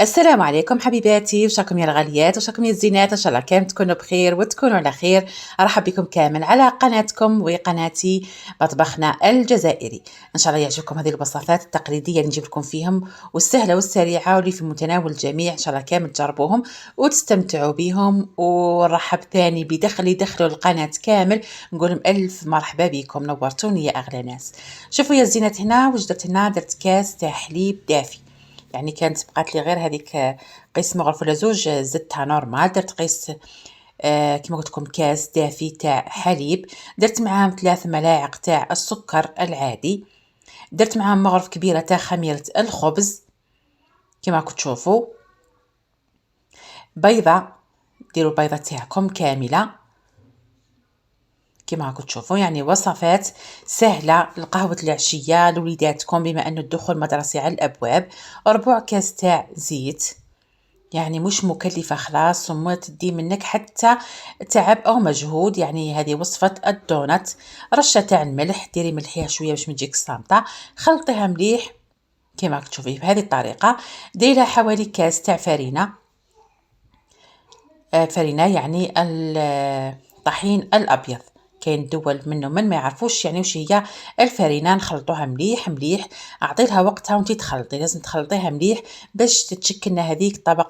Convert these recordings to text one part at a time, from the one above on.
السلام عليكم حبيباتي، وش راكم يا الغاليات، وش راكم يا الزينات؟ ان شاء الله كامل تكونوا بخير وتكونوا على خير. ارحب بكم كامل على قناتكم وقناتي مطبخنا الجزائري. ان شاء الله يعجبكم هذه الوصفات التقليديه اللي نجيب لكم فيهم، والسهله والسريعه واللي في متناول الجميع. ان شاء الله كامل تجربوهم وتستمتعوا بهم. ونرحب ثاني يدخلوا القناه كامل، نقول لهم الف مرحبا بكم، نورتوني يا اغلى ناس. شوفوا يا الزينات، هنا وجدت هنا درت كاس تاع حليب دافي، يعني كانت بقات لي غير هذيك قيس مغرف ولا زوج، زدتها نورمال. درت قيس كما قلت لكم كاس دافي تاع حليب، درت معاهم 3 ملاعق تاع السكر العادي، درت معاهم مغرف كبيره تاع خميره الخبز كما راكم تشوفوا، بيضه، ديروا البيضه تاعكم كامله كما راكم تشوفوا. يعني وصفات سهله لقهوه العشيه لوليداتكم بما انه الدخول مدرسي على الابواب. ربع كاس تاع زيت، يعني مش مكلفة خلاص وما تدي منك حتى تعب أو مجهود. يعني هذه وصفة الدونات. رشة تاع الملح، ديري ملحيها شوية باش ما تجيك الصامتة، خلطيها مليح كما راك تشوفي بهذه الطريقة. ديريها حوالي كاس تاع فرينة، فرينة يعني الطحين الأبيض. كاين دول منه من ما يعرفوش يعني وش هي الفرينه. نخلطوها مليح مليح، اعطي لها وقتها وانتي تخلطي، لازم تخلطيها مليح باش تتشكلنا هذيك طبق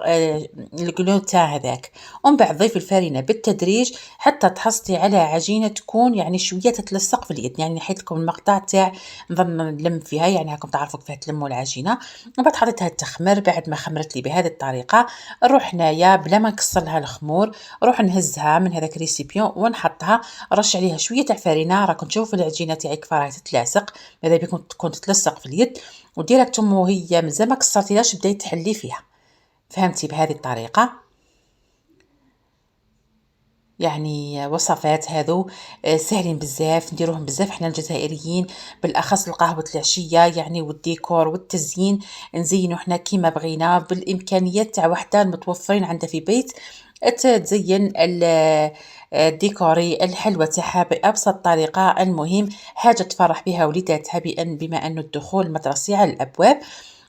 القلو تاع هذاك. ومن بعد ضيفي الفرينه بالتدريج حتى تحصلي على عجينه تكون يعني شويه تتلصق في اليد. يعني نحيت لكم المقطع تاع نظن نلم فيها، يعني راكم تعرفوا كيف تلموا العجينه. ومن بعد حطيتها تخمر. بعد ما خمرت لي بهذه الطريقه، نروح هنايا بلا ما نكسر لها الخمور، نروح نهزها من هذاك ريسيبيون ونحطها، رش عليها شويه تاع فرينه. راكم تشوفوا العجينه تاعي كيف راهي تتلاصق، ماذا بكم تكون تتلصق في اليد، وديريكتوم وهي مازال ما كسرتيهاش بداي تحلي فيها. فهمتي بهذه الطريقه؟ يعني وصفات هذو سهلين بزاف، نديروهم بزاف احنا الجزائريين، بالاخص لقهوه العشيه يعني، والديكور والتزيين نزينو احنا كيما بغينا بالامكانيات تاع وحده المتوفرين عندها في بيت. تزين الديكوري الحلوة تاعها بأبسط طريقة. المهم حاجة تفرح بها وليداتها بما أنه الدخول المدرسي على الأبواب.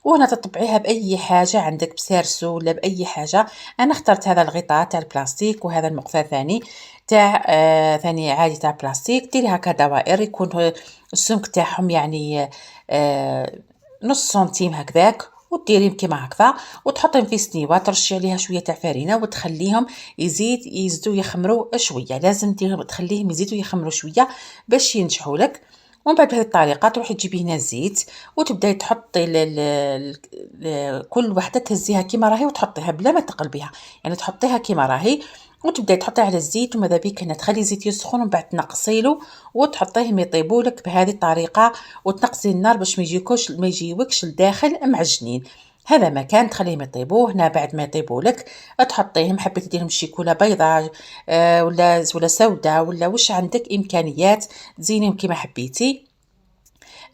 وهنا تطبعيها بأي حاجة عندك، بسارسو ولا بأي حاجة. أنا اخترت هذا الغطاء تاع البلاستيك، وهذا المقفى ثاني تاع ثاني عادي تاع بلاستيك. ديري هكا دوائر يكون السمك تاعهم يعني نص سنتيم هكذاك، وديريهم كيما هكذا وتحطيهم في سنيوه، ترشي عليها شويه تاع فرينه وتخليهم يزيدوا يخمروا شويه. لازم تخليهم يزيدوا يخمروا شويه باش ينجحوا لك. ومن بعد بهذه الطريقه تروحي تجيبي هنا الزيت وتبداي تحطي كل وحده تهزيها كيما راهي وتحطيها بلا ما تقلبيها، يعني تحطيها كيما راهي وتبداي تحطيها على الزيت. وماذا بيك هنا تخلي الزيت يسخن ومن بعد تنقصيلو وتحطيهم يطيبوا لك بهذه الطريقه، وتنقصي النار باش ما يجيوكش لداخل معجنين. هذا مكان تخليهم يطيبوه. هنا بعد ما يطيبوا لك تحطيهم، حبيتي ديرهم شيكولا بيضاء ولا سوداء ولا وش عندك امكانيات، تزينهم كيما حبيتي.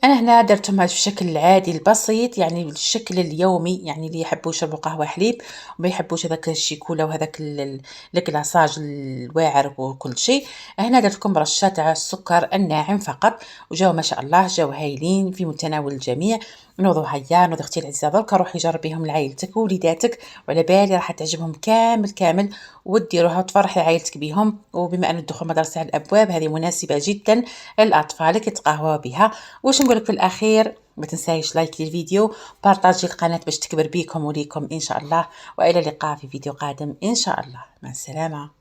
انا هنا درتهم في الشكل العادي البسيط، يعني بالشكل اليومي، يعني اللي يحبوا يشربوا قهوه حليب وما يحبوش هذاك الشيكولا وهذاك الكلاصاج الواعر وكل شيء. هنا درت لكم رشه تاع السكر الناعم فقط، وجاو ما شاء الله جاو هايلين في متناول الجميع. نوضوا هيا، نوض اختي العزيزه، درك روحي جربيهم لعائلتك ووليداتك، وعلى بالي راح تعجبهم كامل كامل، وديروها وتفرحي عائلتك بهم. وبما ان الدخول مدرسة على الابواب، هذه مناسبه جدا للاطفال يتقهووا بها. واش نقولك في الاخير، ما تنسايش لايك للفيديو، بارطاجي القناه باش تكبر بيكم وليكم ان شاء الله. والى اللقاء في فيديو قادم ان شاء الله. مع السلامه.